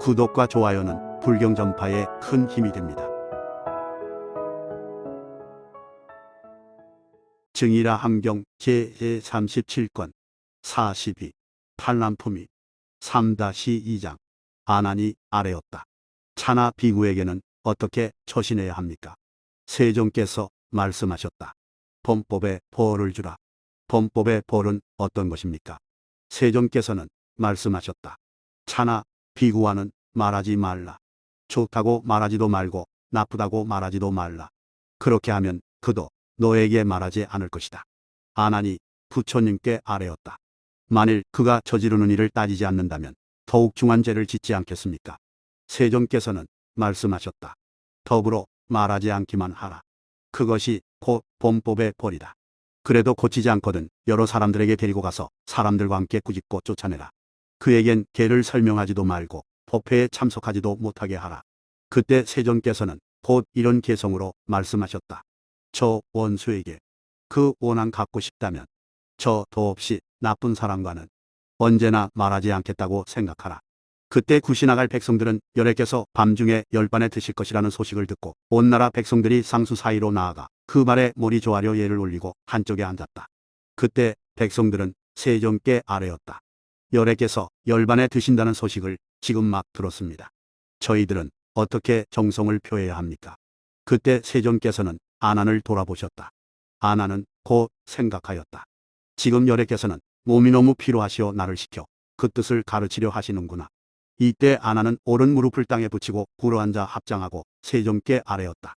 구독과 좋아요는 불경 전파에 큰 힘이 됩니다. 증이라 함경 제37권 42 팔남품이 3-2장 아난이 아뢰었다. 차나 비구에게는 어떻게 처신해야 합니까? 세종께서 말씀하셨다. 범법에 벌을 주라. 범법의 벌은 어떤 것입니까? 세종께서는 말씀하셨다. 차나 비구와는 말하지 말라. 좋다고 말하지도 말고 나쁘다고 말하지도 말라. 그렇게 하면 그도 너에게 말하지 않을 것이다. 아난이 부처님께 아뢰었다. 만일 그가 저지르는 일을 따지지 않는다면 더욱 중한 죄를 짓지 않겠습니까? 세종께서는 말씀하셨다. 더불어 말하지 않기만 하라. 그것이 곧 범법의 벌이다. 그래도 고치지 않거든 여러 사람들에게 데리고 가서 사람들과 함께 꾸짖고 쫓아내라. 그에겐 계를 설명하지도 말고 법회에 참석하지도 못하게 하라. 그때 세종께서는 곧 이런 개성으로 말씀하셨다. 저 원수에게 그 원한 갖고 싶다면 저 더없이 나쁜 사람과는 언제나 말하지 않겠다고 생각하라. 그때 구시나갈 백성들은 열애께서 밤중에 열반에 드실 것이라는 소식을 듣고 온 나라 백성들이 상수 사이로 나아가 그 말에 몰이 조아려 예를 올리고 한쪽에 앉았다. 그때 백성들은 세종께 아뢰었다. 열애께서 열반에 드신다는 소식을 지금 막 들었습니다. 저희들은 어떻게 정성을 표해야 합니까? 그때 세종께서는 아난을 돌아보셨다. 아난은 곧 생각하였다. 지금 열애께서는 몸이 너무 피로하시어 나를 시켜 그 뜻을 가르치려 하시는구나. 이때 아난은 오른 무릎을 땅에 붙이고 굴어앉아 합장하고 세종께 아뢰었다.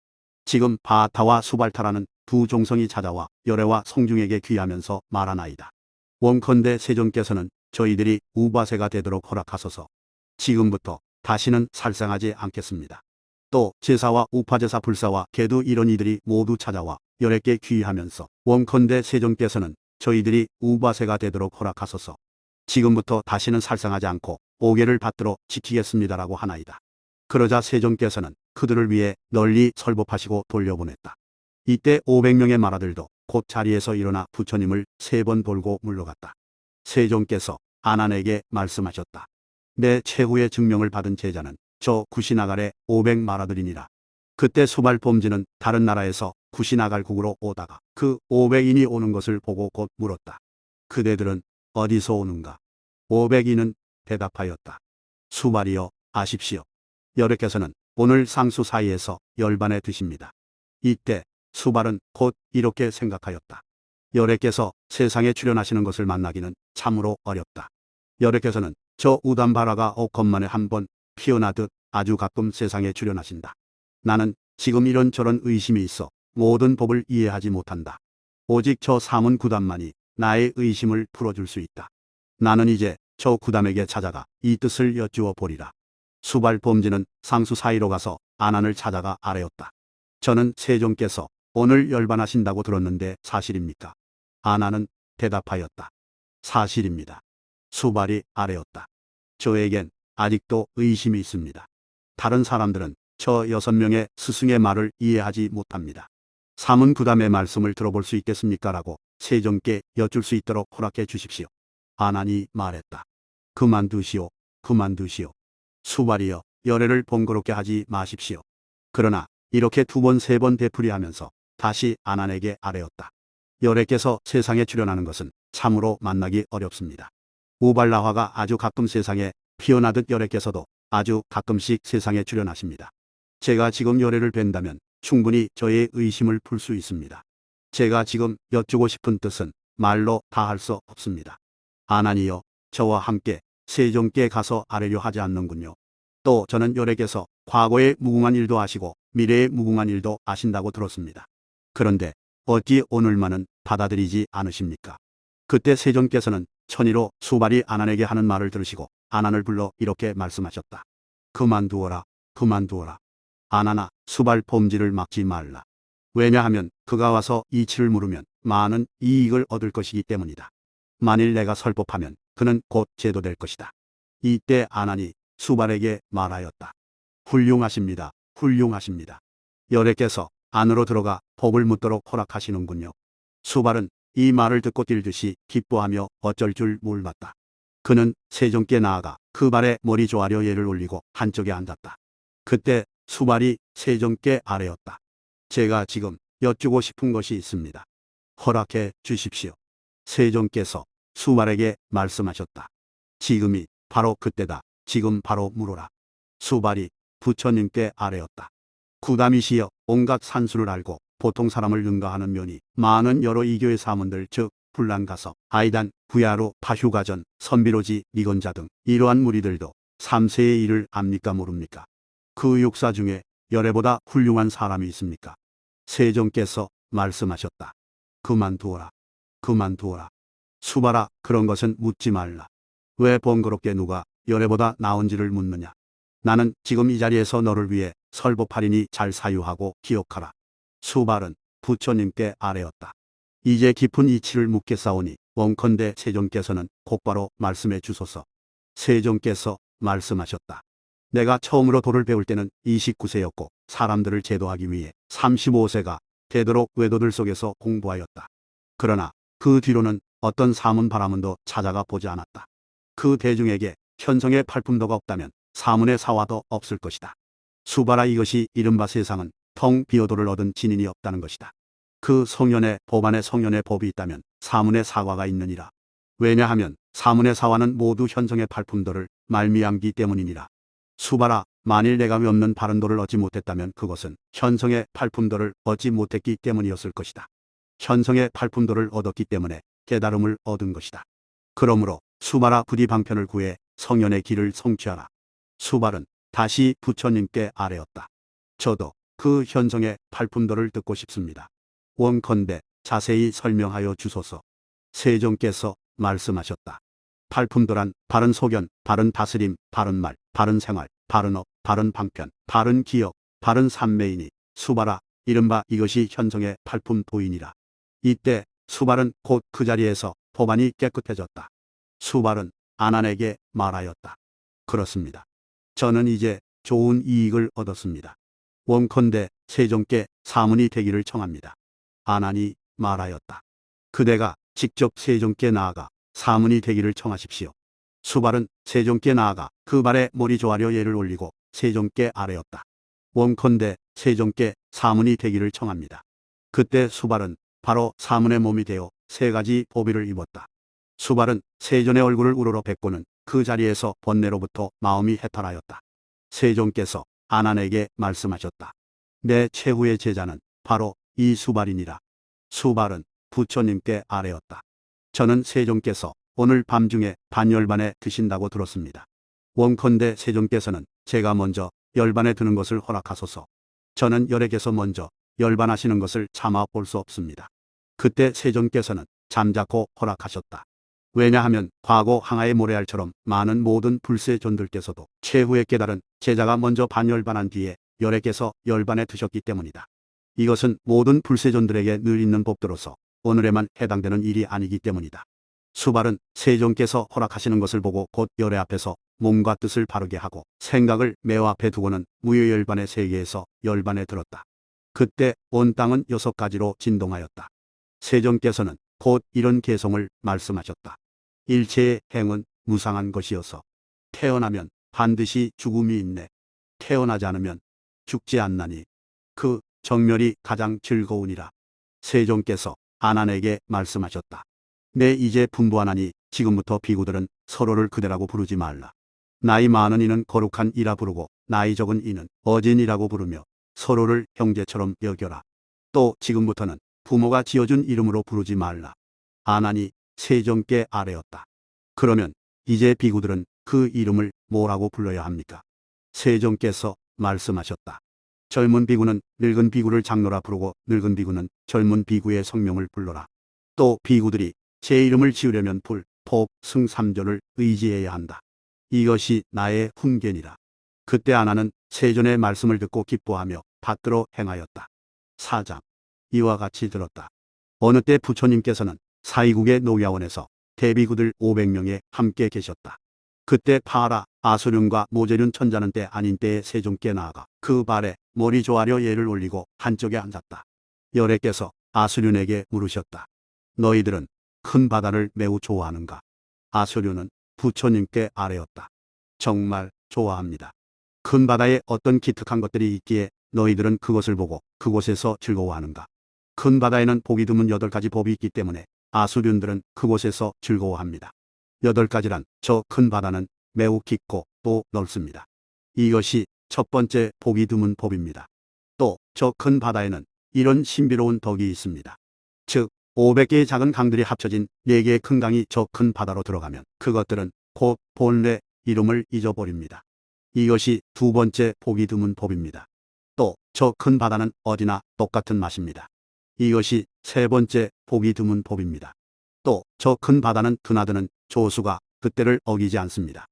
지금 바타와 수발타라는 두 종성이 찾아와 열애와 성중에게 귀하면서 말하나이다. 원컨대 세종께서는 저희들이 우바세가 되도록 허락하소서. 지금부터 다시는 살상하지 않겠습니다. 또 제사와 우파제사 불사와 계두 이런 이들이 모두 찾아와 열애께 귀하면서 원컨대 세종께서는 저희들이 우바세가 되도록 허락하소서. 지금부터 다시는 살상하지 않고 오계를 받들어 지키겠습니다라고 하나이다. 그러자 세종께서는 그들을 위해 널리 설법하시고 돌려보냈다. 이때 500명의 마라들도 곧 자리에서 일어나 부처님을 3번 돌고 물러갔다. 세종께서 아난에게 말씀하셨다. 내 최후의 증명을 받은 제자는 저 구시나갈의 500마라들이니라. 그때 수발범지는 다른 나라에서 구시나갈국으로 오다가 그 500인이 오는 것을 보고 곧 물었다. 그대들은 어디서 오는가? 500인은 대답하였다. 수발이여 아십시오. 열애께서는 오늘 상수 사이에서 열반에 드십니다. 이때 수발은 곧 이렇게 생각하였다. 열애께서 세상에 출현하시는 것을 만나기는 참으로 어렵다. 열애께서는 저 우담바라가 억건만에 한 번 피어나듯 아주 가끔 세상에 출현하신다. 나는 지금 이런저런 의심이 있어 모든 법을 이해하지 못한다. 오직 저 사문 구담만이 나의 의심을 풀어줄 수 있다. 나는 이제 저 구담에게 찾아가 이 뜻을 여쭈어 보리라. 수발범지는 상수 사이로 가서 아난을 찾아가 아뢰었다. 저는 세종께서 오늘 열반하신다고 들었는데 사실입니까? 아난은 대답하였다. 사실입니다. 수발이 아뢰었다. 저에겐 아직도 의심이 있습니다. 다른 사람들은 저 6명의 스승의 말을 이해하지 못합니다. 사문 구담의 말씀을 들어볼 수 있겠습니까? 라고 세종께 여쭐 수 있도록 허락해 주십시오. 아난이 말했다. 그만두시오. 그만두시오. 수발이여 열애를 번거롭게 하지 마십시오. 그러나 이렇게 2번 3번 되풀이하면서 다시 아난에게 아뢰었다. 열애께서 세상에 출현하는 것은 참으로 만나기 어렵습니다. 우발라화가 아주 가끔 세상에 피어나듯 열애께서도 아주 가끔씩 세상에 출현하십니다. 제가 지금 열애를 뵌다면 충분히 저의 의심을 풀 수 있습니다. 제가 지금 여쭈고 싶은 뜻은 말로 다 할 수 없습니다. 아난이여 저와 함께 세종께 가서 아뢰려 하지 않는군요. 또 저는 열애께서 과거의 무궁한 일도 아시고 미래의 무궁한 일도 아신다고 들었습니다. 그런데 어찌 오늘만은 받아들이지 않으십니까? 그때 세종께서는 천의로 수발이 아난에게 하는 말을 들으시고 아난을 불러 이렇게 말씀하셨다. 그만두어라. 그만두어라. 아난아 수발 범지를 막지 말라. 왜냐하면 그가 와서 이치를 물으면 많은 이익을 얻을 것이기 때문이다. 만일 내가 설법하면 그는 곧 제도될 것이다. 이때 아난이 수발에게 말하였다. 훌륭하십니다. 훌륭하십니다. 열애께서 안으로 들어가 법을 묻도록 허락하시는군요. 수발은 이 말을 듣고 뛸 듯이 기뻐하며 어쩔 줄 몰랐다. 그는 세종께 나아가 그 발에 머리 조아려 예를 올리고 한쪽에 앉았다. 그때 수발이 세종께 아뢰었다. 제가 지금 여쭈고 싶은 것이 있습니다. 허락해 주십시오. 세종께서 수발에게 말씀하셨다. 지금이 바로 그때다. 지금 바로 물어라. 수발이 부처님께 아뢰었다. 구담이시여, 온갖 산수를 알고 보통 사람을 능가하는 면이 많은 여러 이교의 사문들, 즉 불란가서, 아이단, 부야로, 파휴가전, 선비로지, 니건자 등 이러한 무리들도 3세의 일을 압니까 모릅니까? 그 육사 중에 열애보다 훌륭한 사람이 있습니까? 세종께서 말씀하셨다. 그만두어라. 그만두어라. 수발아, 그런 것은 묻지 말라. 왜 번거롭게 누가 열애보다 나은지를 묻느냐. 나는 지금 이 자리에서 너를 위해 설법하리니 잘 사유하고 기억하라. 수발은 부처님께 아뢰었다. 이제 깊은 이치를 묻겠사오니 원컨대 세종께서는 곧바로 말씀해 주소서. 세종께서 말씀하셨다. 내가 처음으로 도를 배울 때는 29세였고 사람들을 제도하기 위해 35세가 되도록 외도들 속에서 공부하였다. 그러나 그 뒤로는 어떤 사문 바라문도 찾아가 보지 않았다. 그 대중에게 현성의 팔품도가 없다면 사문의 사화도 없을 것이다. 수발아, 이것이 이른바 세상은 텅 비어도를 얻은 진인이 없다는 것이다. 그 성현의 법 안에 성현의 법이 있다면 사문의 사화가 있느니라. 왜냐하면 사문의 사화는 모두 현성의 팔품도를 말미암기 때문이니라. 수발아, 만일 내가 없는 바른도를 얻지 못했다면 그것은 현성의 팔품도를 얻지 못했기 때문이었을 것이다. 현성의 팔품도를 얻었기 때문에 깨달음을 얻은 것이다. 그러므로 수발아, 부디 방편을 구해 성현의 길을 성취하라. 수발은 다시 부처님께 아뢰었다. 저도 그 현성의 팔품도를 듣고 싶습니다. 원컨대 자세히 설명하여 주소서. 세종께서 말씀하셨다. 팔품도란 바른 소견, 바른 다스림, 바른 말, 바른 생활, 바른 업, 바른 방편, 바른 기억, 바른 삼매이니 수발아, 이른바 이것이 현성의 팔품도이니라. 이때 수발은 곧 그 자리에서 법안이 깨끗해졌다. 수발은 아난에게 말하였다. 그렇습니다. 저는 이제 좋은 이익을 얻었습니다. 원컨대 세종께 사문이 되기를 청합니다. 아난이 말하였다. 그대가 직접 세종께 나아가 사문이 되기를 청하십시오. 수발은 세종께 나아가 그 발에 머리 조아려 예를 올리고 세종께 아뢰었다. 원컨대 세종께 사문이 되기를 청합니다. 그때 수발은 바로 사문의 몸이 되어 세 가지 보비를 입었다. 수발은 세존의 얼굴을 우러러 뵙고는 그 자리에서 번뇌로부터 마음이 해탈하였다. 세종께서 아난에게 말씀하셨다. 내 최후의 제자는 바로 이 수발이니라. 수발은 부처님께 아뢰었다. 저는 세종께서 오늘 밤중에 반열반에 드신다고 들었습니다. 원컨대 세종께서는 제가 먼저 열반에 드는 것을 허락하소서. 저는 열에게서 먼저 열반하시는 것을 참아 볼 수 없습니다. 그때 세종께서는 잠자코 허락하셨다. 왜냐하면 과거 항아의 모래알처럼 많은 모든 불세존들께서도 최후에 깨달은 제자가 먼저 반열반한 뒤에 열에게서 열반에 드셨기 때문이다. 이것은 모든 불세존들에게 늘 있는 법도로서 오늘에만 해당되는 일이 아니기 때문이다. 수발은 세종께서 허락하시는 것을 보고 곧 열애 앞에서 몸과 뜻을 바르게 하고 생각을 매어 앞에 두고는 무효열반의 세계에서 열반에 들었다. 그때 온 땅은 6가지로 진동하였다. 세종께서는 곧 이런 개성을 말씀하셨다. 일체의 행은 무상한 것이어서 태어나면 반드시 죽음이 있네. 태어나지 않으면 죽지 않나니 그 정멸이 가장 즐거우니라. 세종께서 아난에게 말씀하셨다. 내 이제 분부하나니 지금부터 비구들은 서로를 그대라고 부르지 말라. 나이 많은 이는 거룩한 이라 부르고 나이 적은 이는 어진이라고 부르며 서로를 형제처럼 여겨라. 또 지금부터는 부모가 지어준 이름으로 부르지 말라. 아난이 세종께 아뢰었다. 그러면 이제 비구들은 그 이름을 뭐라고 불러야 합니까? 세종께서 말씀하셨다. 젊은 비구는 늙은 비구를 장로라 부르고 늙은 비구는 젊은 비구의 성명을 불러라. 또 비구들이 제 이름을 지으려면 불, 법, 승 3조를 의지해야 한다. 이것이 나의 훈계니라. 그때 아난은 세존의 말씀을 듣고 기뻐하며 받들어 행하였다. 4장. 이와 같이 들었다. 어느 때 부처님께서는 사이국의 노야원에서 대비구들 500명에 함께 계셨다. 그때 파라, 아수륜과 모제륜 천자는 때 아닌 때에 세종께 나아가 그 발에 머리 조아려 예를 올리고 한쪽에 앉았다. 열애께서 아수륜에게 물으셨다. 너희들은 큰 바다를 매우 좋아하는가? 아수륜은 부처님께 아뢰었다. 정말 좋아합니다. 큰 바다에 어떤 기특한 것들이 있기에 너희들은 그것을 보고 그곳에서 즐거워하는가? 큰 바다에는 보기 드문 8가지 법이 있기 때문에 아수륜들은 그곳에서 즐거워합니다. 8가지란 저 큰 바다는 매우 깊고 또 넓습니다. 이것이 첫 번째 보기 드문 법입니다. 또 저 큰 바다에는 이런 신비로운 덕이 있습니다. 즉 500개의 작은 강들이 합쳐진 4개의 큰 강이 저 큰 바다로 들어가면 그것들은 곧 본래 이름을 잊어버립니다. 이것이 두 번째 보기 드문 법입니다. 또 저 큰 바다는 어디나 똑같은 맛입니다. 이것이 세 번째 보기 드문 법입니다. 또 저 큰 바다는 드나드는 조수가 그때를 어기지 않습니다.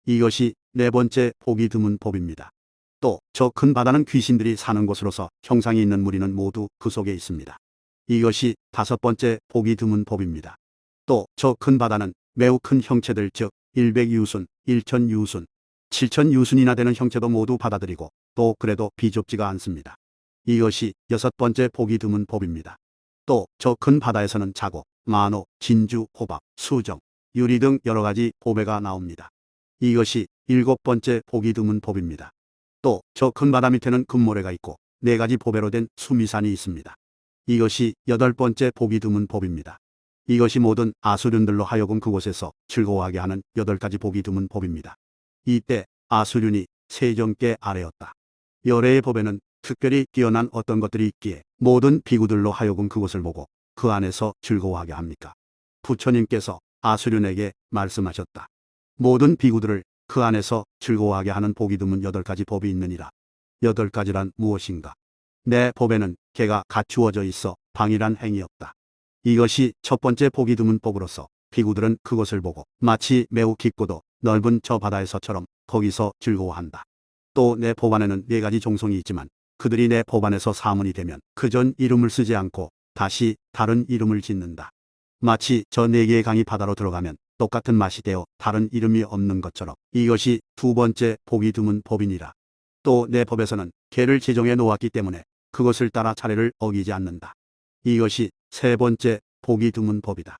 이것이 네 번째 보기 드문 법입니다. 또 저 큰 바다는 귀신들이 사는 곳으로서 형상이 있는 무리는 모두 그 속에 있습니다. 이것이 다섯 번째 보기 드문 법입니다. 또 저 큰 바다는 매우 큰 형체들 즉 100유순, 1000유순, 7000유순이나 되는 형체도 모두 받아들이고 또 그래도 비좁지가 않습니다. 이것이 여섯 번째 보기 드문 법입니다. 또 저 큰 바다에서는 자고, 만호, 진주, 호박, 수정, 유리 등 여러 가지 보배가 나옵니다. 이것이 일곱 번째 보기 드문 법입니다. 또 저 큰 바다 밑에는 금모래가 있고 4가지 보배로 된 수미산이 있습니다. 이것이 여덟 번째 보기 드문 법입니다. 이것이 모든 아수륜들로 하여금 그곳에서 즐거워하게 하는 8가지 보기 드문 법입니다. 이때 아수륜이 세종께 아뢰었다. 열애의 법에는 특별히 뛰어난 어떤 것들이 있기에 모든 비구들로 하여금 그곳을 보고 그 안에서 즐거워하게 합니까? 부처님께서 아수륜에게 말씀하셨다. 모든 비구들을 그 안에서 즐거워하게 하는 보기 드문 8가지 법이 있느니라. 8가지란 무엇인가? 내 법에는 개가 갖추어져 있어 방이란 행이 없다. 이것이 첫 번째 보기 드문 법으로서 비구들은 그것을 보고 마치 매우 깊고도 넓은 저 바다에서처럼 거기서 즐거워한다. 또 내 법 안에는 4가지 종송이 있지만 그들이 내 법 안에서 사문이 되면 그전 이름을 쓰지 않고 다시 다른 이름을 짓는다. 마치 저 4개의 강이 바다로 들어가면 똑같은 맛이 되어 다른 이름이 없는 것처럼 이것이 두 번째 보기 드문 법이니라. 또 내 법에서는 개를 제정해 놓았기 때문에 그것을 따라 차례를 어기지 않는다. 이것이 세 번째 보기 드문 법이다.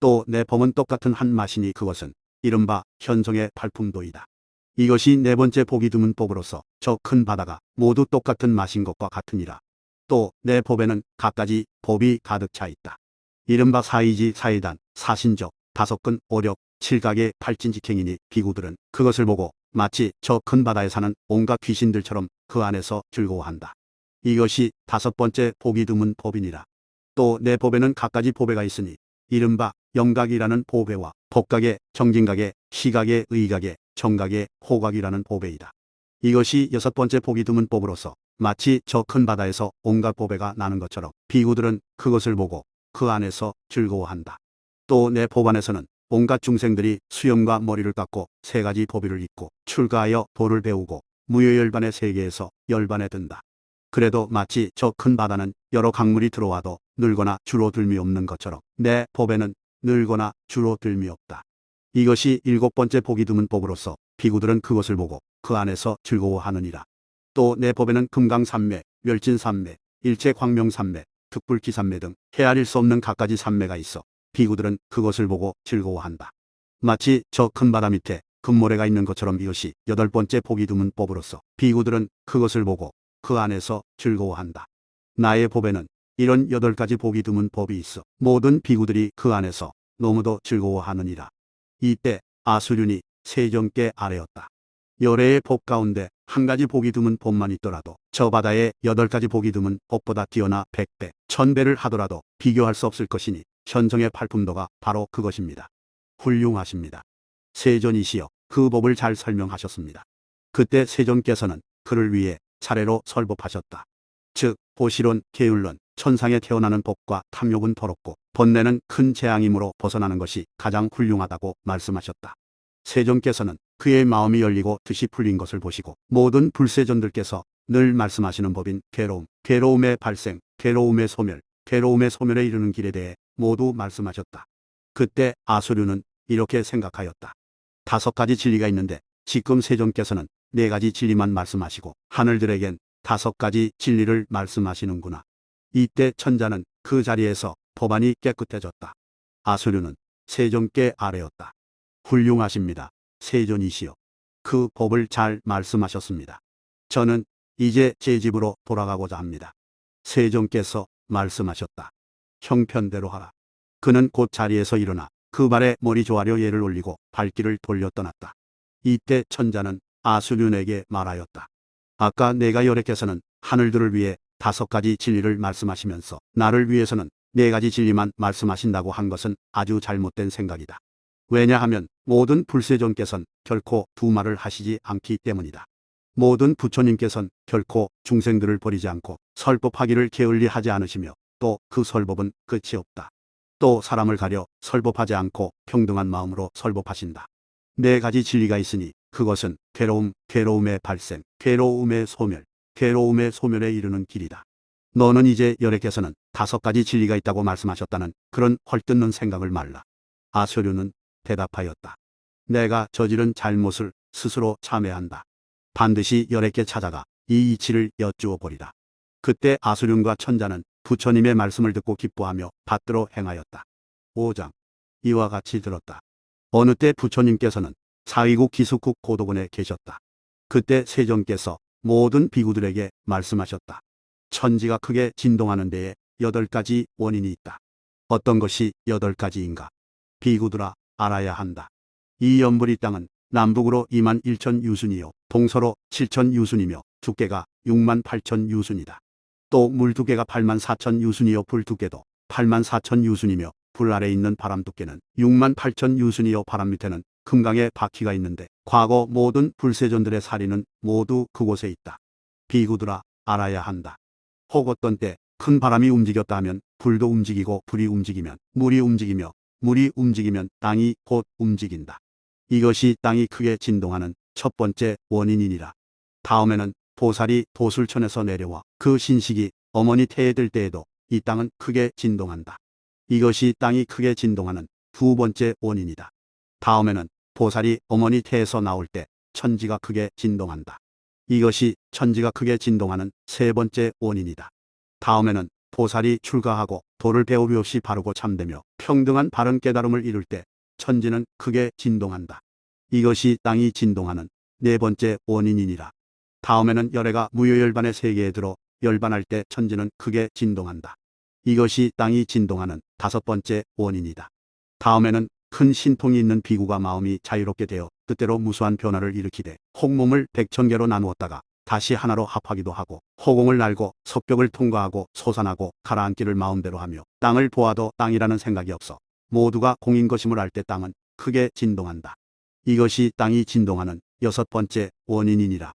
또 내 법은 똑같은 한 맛이니 그것은 이른바 현성의 발품도이다. 이것이 네 번째 보기 드문 법으로서 저 큰 바다가 모두 똑같은 맛인 것과 같으니라. 또 내 법에는 갖가지 법이 가득 차 있다. 이른바 사이지, 사이단, 사신적, 다섯근, 오력, 칠각의 팔진직행이니 비구들은 그것을 보고 마치 저 큰 바다에 사는 온갖 귀신들처럼 그 안에서 즐거워한다. 이것이 다섯 번째 보기 드문 법이니라. 또 내 법에는 갖가지 보배가 있으니 이른바 영각이라는 보배와 법각의, 정진각의, 시각의, 의각의, 정각의, 호각이라는 보배이다. 이것이 여섯 번째 보기 드문 법으로서 마치 저 큰 바다에서 온갖 보배가 나는 것처럼 비구들은 그것을 보고 그 안에서 즐거워한다. 또 내 법 안에서는 온갖 중생들이 수염과 머리를 깎고 3가지 법위를 입고 출가하여 도를 배우고 무효열반의 세계에서 열반에 든다. 그래도 마치 저 큰 바다는 여러 강물이 들어와도 늘거나 줄어들미 없는 것처럼 내 법에는 늘거나 줄어들미 없다. 이것이 일곱 번째 보기 드문 법으로서 비구들은 그것을 보고 그 안에서 즐거워하느니라. 또 내 법에는 금강산매, 멸진산매, 일체광명산매, 특불기산매 등 헤아릴 수 없는 갖가지 산매가 있어 비구들은 그것을 보고 즐거워한다. 마치 저 큰 바다 밑에 금모래가 있는 것처럼 이것이 여덟 번째 보기 드문 법으로서 비구들은 그것을 보고 그 안에서 즐거워한다. 나의 법에는 이런 8가지 보기 드문 법이 있어 모든 비구들이 그 안에서 너무도 즐거워하느니라. 이때 아수륜이 세종께 아뢰었다. 열애의 법 가운데 한 가지 보기 드문 법만 있더라도 저 바다의 8가지 보기 드문 법보다 뛰어나 100배, 1000배를 하더라도 비교할 수 없을 것이니 현성의 팔품도가 바로 그것입니다. 훌륭하십니다. 세존이시여 그 법을 잘 설명하셨습니다. 그때 세존께서는 그를 위해 차례로 설법하셨다. 즉 보시론, 게을론, 천상에 태어나는 법과 탐욕은 더럽고 번뇌는 큰 재앙이므로 벗어나는 것이 가장 훌륭하다고 말씀하셨다. 세종께서는 그의 마음이 열리고 뜻이 풀린 것을 보시고 모든 불세존들께서 늘 말씀하시는 법인 괴로움, 괴로움의 발생, 괴로움의 소멸, 괴로움의 소멸에 이르는 길에 대해 모두 말씀하셨다. 그때 아수류는 이렇게 생각하였다. 5가지 진리가 있는데 지금 세종께서는 4가지 진리만 말씀하시고 하늘들에겐 5가지 진리를 말씀하시는구나. 이때 천자는 그 자리에서 법안이 깨끗해졌다. 아수류는 세종께 아뢰었다. 훌륭하십니다. 세존이시여. 그 법을 잘 말씀하셨습니다. 저는 이제 제 집으로 돌아가고자 합니다. 세존께서 말씀하셨다. 형편대로 하라. 그는 곧 자리에서 일어나 그 발에 머리 조아려 예를 올리고 발길을 돌려 떠났다. 이때 천자는 아수륜에게 말하였다. 아까 내가 여래께서는 하늘들을 위해 5가지 진리를 말씀하시면서 나를 위해서는 4가지 진리만 말씀하신다고 한 것은 아주 잘못된 생각이다. 왜냐하면 모든 불세존께서는 결코 두 말을 하시지 않기 때문이다. 모든 부처님께서는 결코 중생들을 버리지 않고 설법하기를 게을리하지 않으시며 또 그 설법은 끝이 없다. 또 사람을 가려 설법하지 않고 평등한 마음으로 설법하신다. 4가지 진리가 있으니 그것은 괴로움, 괴로움의 발생, 괴로움의 소멸, 괴로움의 소멸에 이르는 길이다. 너는 이제 여래께서는 5가지 진리가 있다고 말씀하셨다는 그런 헐뜯는 생각을 말라. 아수류는 대답하였다. 내가 저지른 잘못을 스스로 참회한다. 반드시 여래께 찾아가 이 이치를 여쭈어 보리라. 그때 아수륜과 천자는 부처님의 말씀을 듣고 기뻐하며 받들어 행하였다. 5장. 이와 같이 들었다. 어느 때 부처님께서는 사위국 기숙국 고도군에 계셨다. 그때 세존께서 모든 비구들에게 말씀하셨다. 천지가 크게 진동하는 데에 8가지 원인이 있다. 어떤 것이 8가지인가? 비구들아, 알아야 한다. 이 연불이 땅은 남북으로 21,000 유순이요 동서로 7,000 유순이며 두께가 68,000 유순이다. 또 물 두께가 84,000 유순이요 불 두께도 84,000 유순이며 불 아래 있는 바람 두께는 68,000 유순이요 바람 밑에는 금강의 바퀴가 있는데 과거 모든 불세존들의 사리는 모두 그곳에 있다. 비구들아, 알아야 한다. 혹 어떤 때 큰 바람이 움직였다 하면 불도 움직이고 불이 움직이면 물이 움직이며 물이 움직이면 땅이 곧 움직인다. 이것이 땅이 크게 진동하는 첫 번째 원인이니라. 다음에는 보살이 도술천에서 내려와 그 신식이 어머니 태에 들 때에도 이 땅은 크게 진동한다. 이것이 땅이 크게 진동하는 2번째 원인이다. 다음에는 보살이 어머니 태에서 나올 때 천지가 크게 진동한다. 이것이 천지가 크게 진동하는 3번째 원인이다. 다음에는 보살이 출가하고 도를 배우비 없이 바르고 참되며 평등한 바른 깨달음을 이룰 때 천지는 크게 진동한다. 이것이 땅이 진동하는 4번째 원인이니라. 다음에는 열애가 무효열반의 세계에 들어 열반할 때 천지는 크게 진동한다. 이것이 땅이 진동하는 5번째 원인이다. 다음에는 큰 신통이 있는 비구가 마음이 자유롭게 되어 뜻대로 무수한 변화를 일으키되 홍몸을 100,000개로 나누었다가 다시 하나로 합하기도 하고 허공을 날고 석벽을 통과하고 솟아나고 가라앉기를 마음대로 하며 땅을 보아도 땅이라는 생각이 없어 모두가 공인 것임을 알 때 땅은 크게 진동한다. 이것이 땅이 진동하는 6번째 원인이니라.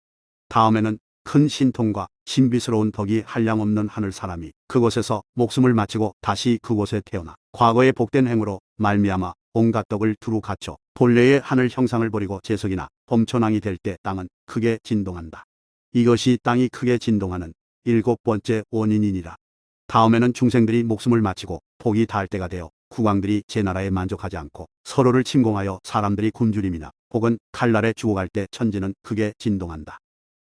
다음에는 큰 신통과 신비스러운 덕이 한량없는 하늘 사람이 그곳에서 목숨을 마치고 다시 그곳에 태어나 과거의 복된 행으로 말미암아 온갖 덕을 두루 갖춰 본래의 하늘 형상을 버리고 재석이나 범천왕이 될 때 땅은 크게 진동한다. 이것이 땅이 크게 진동하는 7번째 원인이니라. 다음에는 중생들이 목숨을 마치고 복이 닿을 때가 되어 국왕들이 제 나라에 만족하지 않고 서로를 침공하여 사람들이 굶주림이나 혹은 칼날에 죽어갈 때 천지는 크게 진동한다.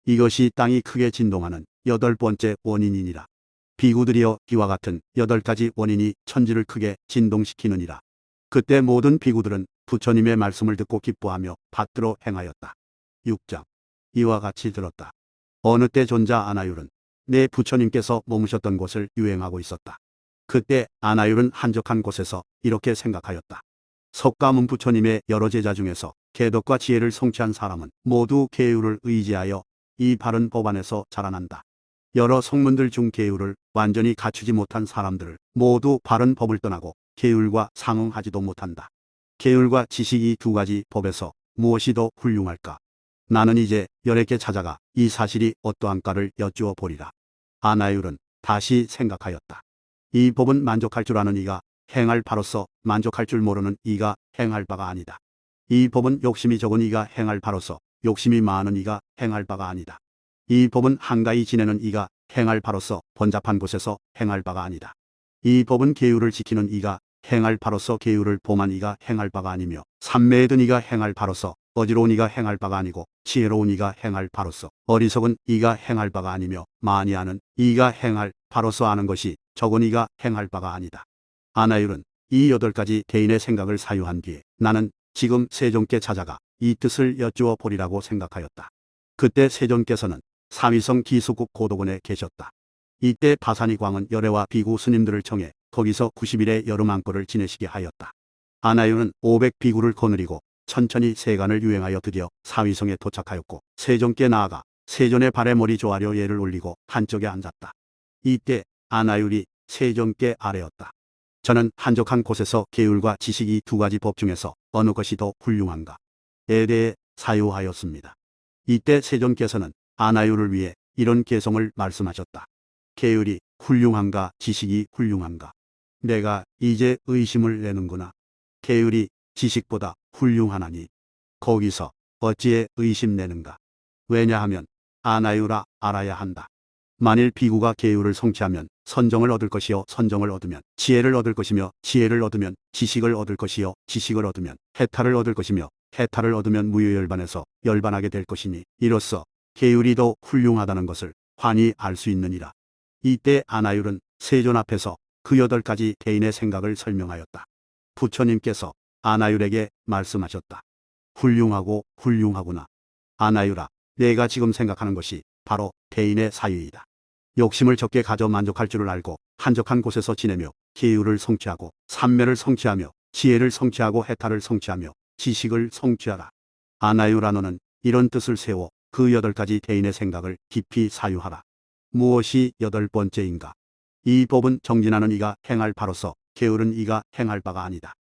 이것이 땅이 크게 진동하는 8번째 원인이니라. 비구들이여, 이와 같은 8가지 원인이 천지를 크게 진동시키느니라. 그때 모든 비구들은 부처님의 말씀을 듣고 기뻐하며 받들어 행하였다. 6장. 이와 같이 들었다. 어느 때 존자 아나율은 내 부처님께서 머무셨던 곳을 유행하고 있었다. 그때 아나율은 한적한 곳에서 이렇게 생각하였다. 석가문 부처님의 여러 제자 중에서 개덕과 지혜를 성취한 사람은 모두 계율을 의지하여 이 바른 법 안에서 자라난다. 여러 성문들 중 계율을 완전히 갖추지 못한 사람들을 모두 바른 법을 떠나고 계율과 상응하지도 못한다. 계율과 지식 이 2가지 법에서 무엇이 더 훌륭할까? 나는 이제 열애께 찾아가 이 사실이 어떠한가를 여쭈어 보리라. 아나율은 다시 생각하였다. 이 법은 만족할 줄 아는 이가 행할 바로서 만족할 줄 모르는 이가 행할 바가 아니다. 이 법은 욕심이 적은 이가 행할 바로서 욕심이 많은 이가 행할 바가 아니다. 이 법은 한가히 지내는 이가 행할 바로서 번잡한 곳에서 행할 바가 아니다. 이 법은 계율을 지키는 이가 행할 바로서 계율을 범한 이가 행할 바가 아니며 삼매에 든 이가 행할 바로서 어지러운 이가 행할 바가 아니고 지혜로운 이가 행할 바로서 어리석은 이가 행할 바가 아니며 많이 아는 이가 행할 바로서 아는 것이 적은 이가 행할 바가 아니다. 아나율은 이 8가지 개인의 생각을 사유한 뒤에 나는 지금 세종께 찾아가 이 뜻을 여쭈어 보리라고 생각하였다. 그때 세종께서는 사위성 기수국 고도군에 계셨다. 이때 바산이 광은 열애와 비구 스님들을 청해 거기서 90일의 여름 안고를 지내시게 하였다. 안하유는 500비구를 거느리고 천천히 세간을 유행하여 드디어 사위성에 도착하였고 세종께 나아가 세존의 발에 머리 조아려 예를 올리고 한쪽에 앉았다. 이때 안하율이 세종께 아뢰었다. 저는 한적한 곳에서 계율과 지식이 두 가지 법 중에서 어느 것이 더 훌륭한가에 대해 사유하였습니다. 이때 세종께서는 안하율을 위해 이런 개성을 말씀하셨다. 계율이 훌륭한가 지식이 훌륭한가. 내가 이제 의심을 내는구나. 계율이 지식보다 훌륭하나니 거기서 어찌에 의심내는가. 왜냐하면 안하율아 알아야 한다. 만일 비구가 계율을 성취하면 선정을 얻을 것이요 선정을 얻으면 지혜를 얻을 것이며 지혜를 얻으면 지식을 얻을 것이요 지식을 얻으면 해탈을 얻을 것이며 해탈을 얻으면 무효열반에서 열반하게 될 것이니 이로써 계율이 더 훌륭하다는 것을 환히 알 수 있느니라. 이때 안하율은 세존 앞에서 그 8가지 대인의 생각을 설명하였다. 부처님께서 안하율에게 말씀하셨다. 훌륭하고 훌륭하구나. 안하율아, 내가 지금 생각하는 것이 바로 대인의 사유이다. 욕심을 적게 가져 만족할 줄을 알고 한적한 곳에서 지내며 계율을 성취하고 삼매를 성취하며 지혜를 성취하고 해탈을 성취하며 지식을 성취하라. 안하율아, 너는 이런 뜻을 세워 그 8가지 대인의 생각을 깊이 사유하라. 무엇이 8번째인가? 이 법은 정진하는 이가 행할 바로서 게으른 이가 행할 바가 아니다.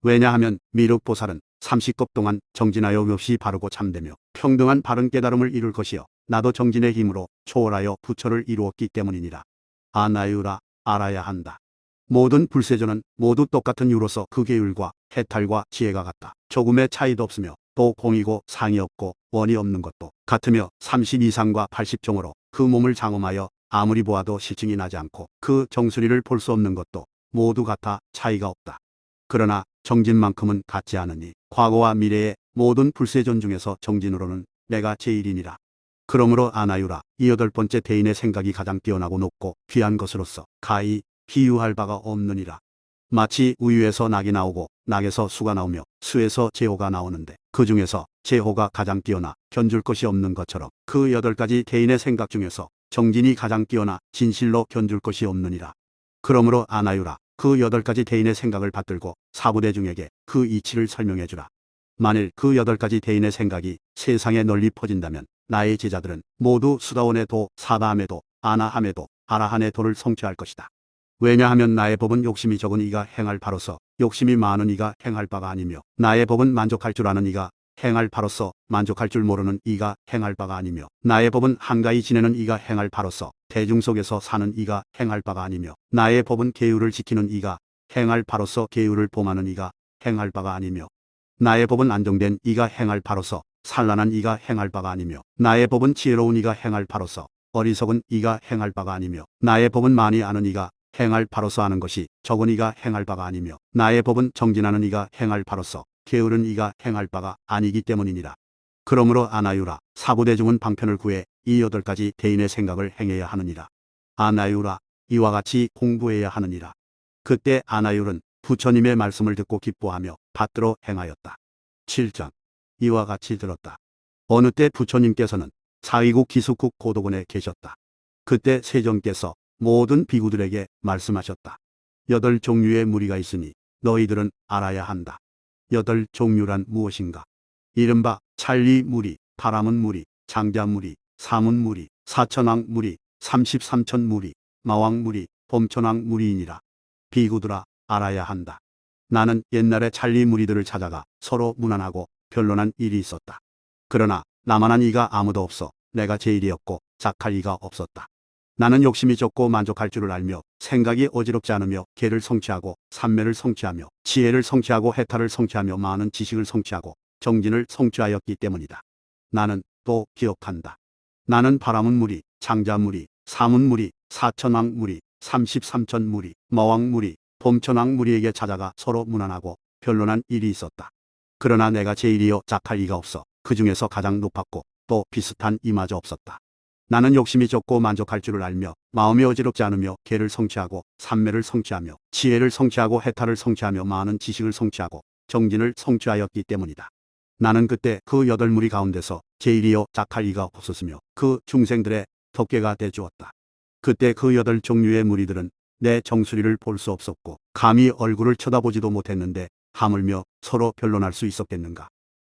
왜냐하면 미륵보살은 30급 동안 정진하여 몹시 바르고 참되며 평등한 바른 깨달음을 이룰 것이요 나도 정진의 힘으로 초월하여 부처를 이루었기 때문이니라. 안하율아, 알아야 한다. 모든 불세존은 모두 똑같은 유로서 그 계율과 해탈과 지혜가 같다. 조금의 차이도 없으며 또 공이고 상이 없고 원이 없는 것도 같으며 30 이상과 80종으로 그 몸을 장엄하여 아무리 보아도 실증이 나지 않고 그 정수리를 볼 수 없는 것도 모두 같아 차이가 없다. 그러나 정진만큼은 같지 않으니 과거와 미래의 모든 불세존 중에서 정진으로는 내가 제일이니라. 그러므로 안하율아, 이 8번째 대인의 생각이 가장 뛰어나고 높고 귀한 것으로서 가히 비유할 바가 없느니라. 마치 우유에서 낙이 나오고 낙에서 수가 나오며 수에서 제호가 나오는데 그 중에서 제호가 가장 뛰어나 견줄 것이 없는 것처럼 그 8가지 대인의 생각 중에서 정진이 가장 뛰어나 진실로 견줄 것이 없느니라. 그러므로 안하율아, 그 8가지 대인의 생각을 받들고 사부대중에게 그 이치를 설명해주라. 만일 그 8가지 대인의 생각이 세상에 널리 퍼진다면 나의 제자들은 모두 수다원의 도, 사다함의 도, 아나함의 도, 아라한의 도를 성취할 것이다. 왜냐하면 나의 법은 욕심이 적은 이가 행할 바로서 욕심이 많은 이가 행할 바가 아니며 나의 법은 만족할 줄 아는 이가 행할 바로서 만족할 줄 모르는 이가 행할 바가 아니며 나의 법은 한가히 지내는 이가 행할 바로서 대중 속에서 사는 이가 행할 바가 아니며 나의 법은 계율을 지키는 이가 행할 바로서 계율을 범하는 이가 행할 바가 아니며 나의 법은 안정된 이가 행할 바로서 산란한 이가 행할 바가 아니며 나의 법은 지혜로운 이가 행할 바로서 어리석은 이가 행할 바가 아니며 나의 법은 많이 아는 이가 행할 바로서 아는 것이 적은 이가 행할 바가 아니며 나의 법은 정진하는 이가 행할 바로서 게으른 이가 행할 바가 아니기 때문이니라. 그러므로 안하율아, 사부대중은 방편을 구해 이 8가지 대인의 생각을 행해야 하느니라. 안하율아, 이와 같이 공부해야 하느니라. 그때 안하율은 부처님의 말씀을 듣고 기뻐하며 받들어 행하였다. 7장. 이와 같이 들었다. 어느 때 부처님께서는 사위국 기숙국 고도군에 계셨다. 그때 세종께서 모든 비구들에게 말씀하셨다. 8종류의 무리가 있으니 너희들은 알아야 한다. 8종류란 무엇인가? 이른바 찰리무리, 파라문무리, 장자무리, 사문무리, 사천왕무리, 33천무리, 마왕무리, 봄천왕무리이니라. 비구들아, 알아야 한다. 나는 옛날에 찰리무리들을 찾아가 서로 문안하고 변론한 일이 있었다. 그러나 나만한 이가 아무도 없어 내가 제일이었고 작할 이가 없었다. 나는 욕심이 적고 만족할 줄을 알며 생각이 어지럽지 않으며 계를 성취하고 삼매를 성취하며 지혜를 성취하고 해탈을 성취하며 많은 지식을 성취하고 정진을 성취하였기 때문이다. 나는 또 기억한다. 나는 바라문무리, 장자무리, 사문무리, 사천왕무리, 33천무리, 마왕무리, 봄천왕무리에게 찾아가 서로 문안하고 변론한 일이 있었다. 그러나 내가 제일이여 작할 이가 없어 그 중에서 가장 높았고 또 비슷한 이마저 없었다. 나는 욕심이 적고 만족할 줄을 알며 마음이 어지럽지 않으며 계를 성취하고 삼매를 성취하며 지혜를 성취하고 해탈을 성취하며 많은 지식을 성취하고 정진을 성취하였기 때문이다. 나는 그때 그 8무리 가운데서 제일이요 작할 이가 없었으며 그 중생들의 덮개가 돼 주었다. 그때 그 8종류의 무리들은 내 정수리를 볼 수 없었고 감히 얼굴을 쳐다보지도 못했는데 하물며 서로 변론할 수 있었겠는가.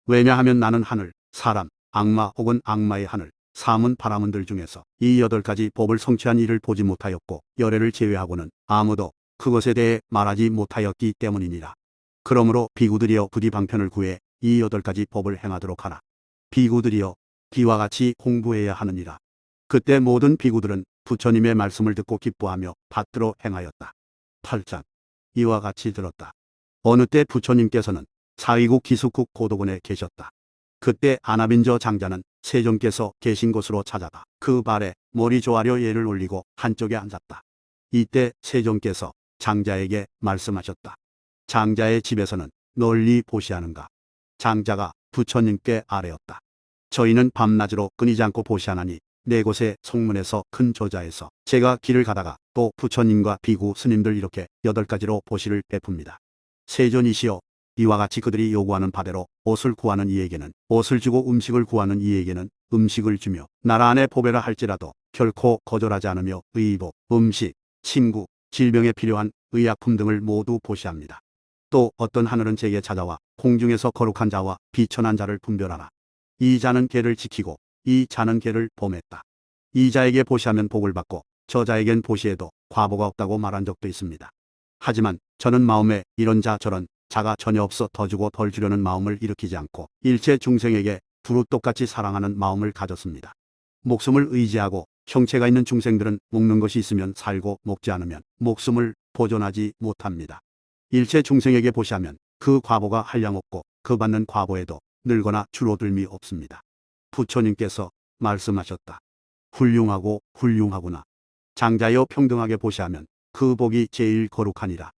왜냐하면 나는 하늘, 사람, 악마 혹은 악마의 하늘, 사문 바라문들 중에서 이 8가지 법을 성취한 이를 보지 못하였고 열애를 제외하고는 아무도 그것에 대해 말하지 못하였기 때문이니라. 그러므로 비구들이여 부디 방편을 구해 이 8가지 법을 행하도록 하라. 비구들이여 비와 같이 공부해야 하느니라. 그때 모든 비구들은 부처님의 말씀을 듣고 기뻐하며 받들어 행하였다. 8장. 이와 같이 들었다. 어느 때 부처님께서는 사위국 기숙국 고도군에 계셨다. 그때 아나빈저 장자는 세존께서 계신 곳으로 찾아가 그 발에 머리 조아려 예를 올리고 한쪽에 앉았다. 이때 세존께서 장자에게 말씀하셨다. 장자의 집에서는 널리 보시하는가. 장자가 부처님께 아뢰었다. 저희는 밤낮으로 끊이지 않고 보시하나니 네 곳의 성문에서 큰 저자에서 제가 길을 가다가 또 부처님과 비구 스님들 이렇게 8가지로 보시를 베풉니다. 세존이시여, 이와 같이 그들이 요구하는 바대로 옷을 구하는 이에게는 옷을 주고 음식을 구하는 이에게는 음식을 주며 나라 안에 보배라 할지라도 결코 거절하지 않으며 의복, 음식, 친구, 질병에 필요한 의약품 등을 모두 보시합니다. 또 어떤 하늘은 제게 찾아와 공중에서 거룩한 자와 비천한 자를 분별하라. 이 자는 계를 지키고 이 자는 계를 범했다. 이 자에게 보시하면 복을 받고 저 자에겐 보시해도 과보가 없다고 말한 적도 있습니다. 하지만 저는 마음에 이런 자 저런 자가 전혀 없어 더 주고 덜 주려는 마음을 일으키지 않고 일체 중생에게 두루 똑같이 사랑하는 마음을 가졌습니다. 목숨을 의지하고 형체가 있는 중생들은 먹는 것이 있으면 살고 먹지 않으면 목숨을 보존하지 못합니다. 일체 중생에게 보시하면 그 과보가 한량없고 그 받는 과보에도 늘거나 줄어들미 없습니다. 부처님께서 말씀하셨다. 훌륭하고 훌륭하구나. 장자여 평등하게 보시하면 그 복이 제일 거룩하니라.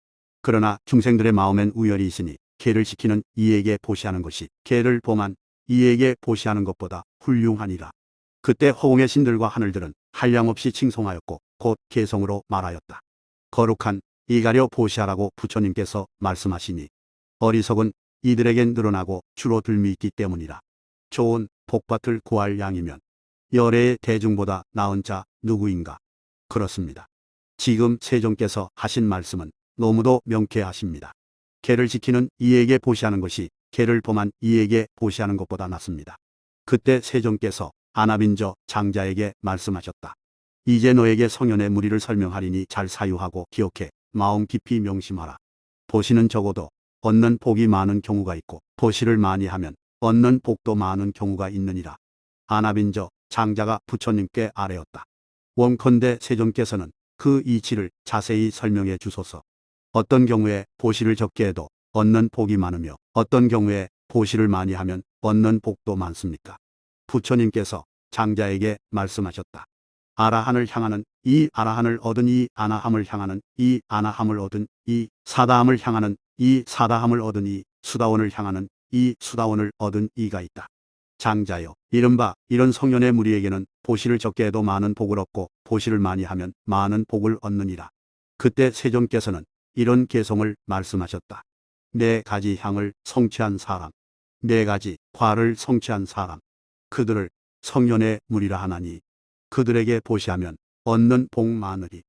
그러나 중생들의 마음엔 우열이 있으니 개를 지키는 이에게 보시하는 것이 개를 범한 이에게 보시하는 것보다 훌륭하니라. 그때 허공의 신들과 하늘들은 한량없이 칭송하였고 곧 개성으로 말하였다. 거룩한 이가려 보시하라고 부처님께서 말씀하시니 어리석은 이들에겐 늘어나고 줄어들미 있기 때문이라. 좋은 복밭을 구할 양이면 열애의 대중보다 나은 자 누구인가. 그렇습니다. 지금 세존께서 하신 말씀은 너무도 명쾌하십니다. 개를 지키는 이에게 보시하는 것이 개를 범한 이에게 보시하는 것보다 낫습니다. 그때 세존께서 아나빈저 장자에게 말씀하셨다. 이제 너에게 성현의 무리를 설명하리니 잘 사유하고 기억해 마음 깊이 명심하라. 보시는 적어도 얻는 복이 많은 경우가 있고 보시를 많이 하면 얻는 복도 많은 경우가 있느니라. 아나빈저 장자가 부처님께 아뢰었다. 원컨대 세존께서는 그 이치를 자세히 설명해 주소서. 어떤 경우에 보시를 적게 해도 얻는 복이 많으며 어떤 경우에 보시를 많이 하면 얻는 복도 많습니까? 부처님께서 장자에게 말씀하셨다. 아라한을 향하는 이 아라한을 얻은 이 아나함을 향하는 이 아나함을 얻은 이 사다함을 향하는 이 사다함을 얻은 이 수다원을 향하는 이 수다원을 얻은 이가 있다. 장자여, 이른바 이런 성현의 무리에게는 보시를 적게 해도 많은 복을 얻고 보시를 많이 하면 많은 복을 얻느니라. 그때 세존께서는 이런 개성을 말씀하셨다. 4가지 향을 성취한 사람, 4가지 과를 성취한 사람, 그들을 성현의 무리라 하나니 그들에게 보시하면 얻는 복 많으리.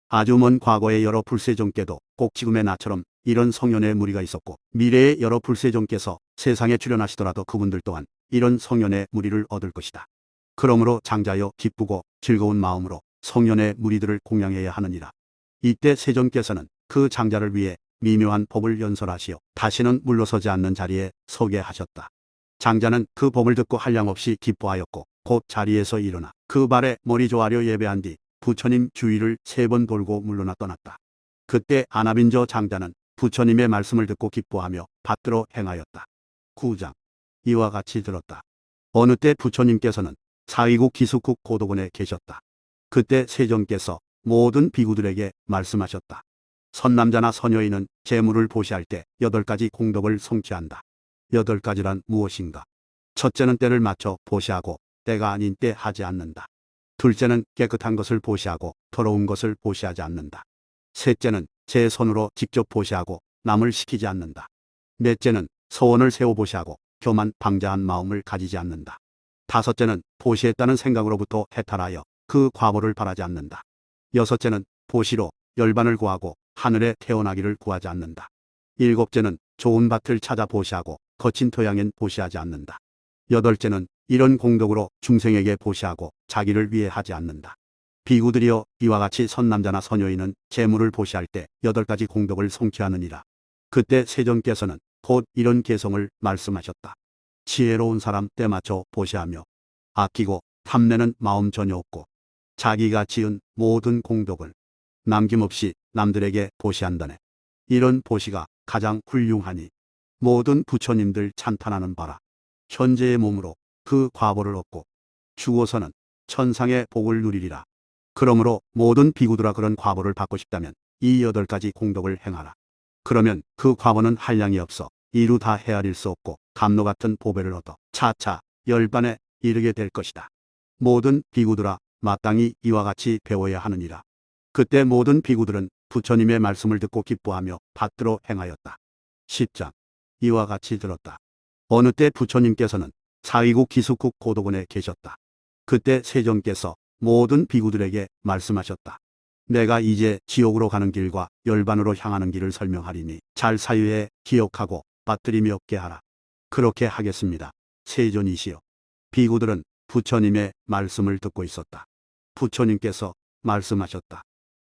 아주 먼 과거의 여러 불세종께도 꼭 지금의 나처럼 이런 성현의 무리가 있었고 미래의 여러 불세종께서 세상에 출현하시더라도 그분들 또한 이런 성현의 무리를 얻을 것이다. 그러므로 장자여 기쁘고 즐거운 마음으로 성현의 무리들을 공양해야 하느니라. 이때 세존께서는 그 장자를 위해 미묘한 법을 연설하시어 다시는 물러서지 않는 자리에 서게 하셨다. 장자는 그 법을 듣고 한량없이 기뻐하였고 곧 자리에서 일어나 그 발에 머리 조아려 예배한 뒤 부처님 주위를 3번 돌고 물러나 떠났다. 그때 아나빈저 장자는 부처님의 말씀을 듣고 기뻐하며 받들어 행하였다. 9장. 이와 같이 들었다. 어느 때 부처님께서는 사위국 기숙국 고도군에 계셨다. 그때 세존께서 모든 비구들에게 말씀하셨다. 선남자나 선여인은 재물을 보시할 때 8가지 공덕을 성취한다. 8가지란 무엇인가? 첫째는 때를 맞춰 보시하고 때가 아닌 때 하지 않는다. 둘째는 깨끗한 것을 보시하고 더러운 것을 보시하지 않는다. 셋째는 제 손으로 직접 보시하고 남을 시키지 않는다. 넷째는 소원을 세워보시하고 교만 방자한 마음을 가지지 않는다. 다섯째는 보시했다는 생각으로부터 해탈하여 그 과보를 바라지 않는다. 여섯째는 보시로 열반을 구하고 하늘에 태어나기를 구하지 않는다. 일곱째는 좋은 밭을 찾아 보시하고 거친 토양엔 보시하지 않는다. 여덟째는 이런 공덕으로 중생에게 보시하고 자기를 위해 하지 않는다. 비구들이여 이와 같이 선남자나 선여인은 재물을 보시할 때 8가지 공덕을 송취하느니라. 그때 세존께서는 곧 이런 개성을 말씀하셨다. 지혜로운 사람 때 맞춰 보시하며 아끼고 탐내는 마음 전혀 없고 자기가 지은 모든 공덕을 남김없이 남들에게 보시한다네. 이런 보시가 가장 훌륭하니 모든 부처님들 찬탄하는 바라. 현재의 몸으로 그 과보를 얻고 죽어서는 천상의 복을 누리리라. 그러므로 모든 비구들아 그런 과보를 받고 싶다면 이 8가지 공덕을 행하라. 그러면 그 과보는 한량이 없어 이루 다 헤아릴 수 없고 감로 같은 보배를 얻어 차차 열반에 이르게 될 것이다. 모든 비구들아 마땅히 이와 같이 배워야 하느니라. 그때 모든 비구들은 부처님의 말씀을 듣고 기뻐하며 받들어 행하였다. 10장. 이와 같이 들었다. 어느 때 부처님께서는 사위국 기숙국 고도군에 계셨다. 그때 세존께서 모든 비구들에게 말씀하셨다. 내가 이제 지옥으로 가는 길과 열반으로 향하는 길을 설명하리니 잘 사유해 기억하고 받들이며 얻게 하라. 그렇게 하겠습니다. 세존이시여. 비구들은 부처님의 말씀을 듣고 있었다. 부처님께서 말씀하셨다.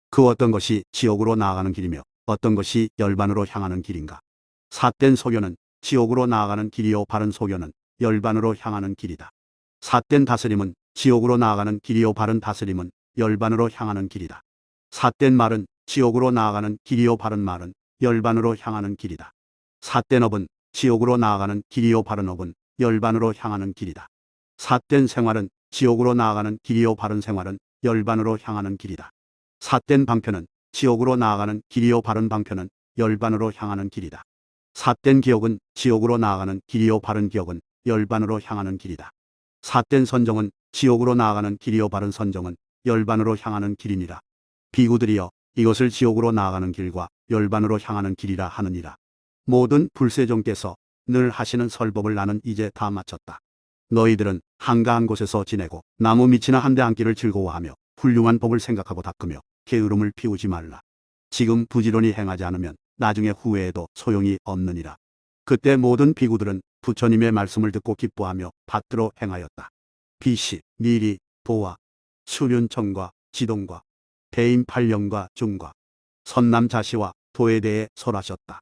그 어떤 것이 지옥으로 나아가는 길이며 어떤 것이 열반으로 향하는 길인가. 삿된 소견은 지옥으로 나아가는 길이요 바른 소견은 열반으로 향하는 길이다. 삿된 다스림은 지옥으로 나아가는 길이요 바른 다스림은 열반으로 향하는 길이다. 삿된 말은 지옥으로 나아가는 길이요 바른 말은 열반으로 향하는 길이다. 삿된 업은 지옥으로 나아가는 길이요 바른 업은 열반으로 향하는 길이다. 삿된 생활은 지옥으로 나아가는 길이요 바른 생활은 열반으로 향하는 길이다. 삿된 방편은 지옥으로 나아가는 길이요 바른 방편은 열반으로 향하는 길이다. 삿된 기억은 지옥으로 나아가는 길이요 바른 기억은 열반으로 향하는 길이다. 삿된 선정은 지옥으로 나아가는 길이요 바른 선정은 열반으로 향하는 길이니라. 비구들이여 이것을 지옥으로 나아가는 길과 열반으로 향하는 길이라 하느니라. 모든 불세종께서 늘 하시는 설법을 나는 이제 다 마쳤다. 너희들은 한가한 곳에서 지내고 나무 밑이나 한데 앉기를 즐거워하며 훌륭한 법을 생각하고 닦으며 게으름을 피우지 말라. 지금 부지런히 행하지 않으면 나중에 후회해도 소용이 없느니라. 그때 모든 비구들은 부처님의 말씀을 듣고 기뻐하며 받들어 행하였다. 비시, 미리, 도화, 수륜청과 지동과 대인 8령과 중과 선남자시와 도에 대해 설하셨다.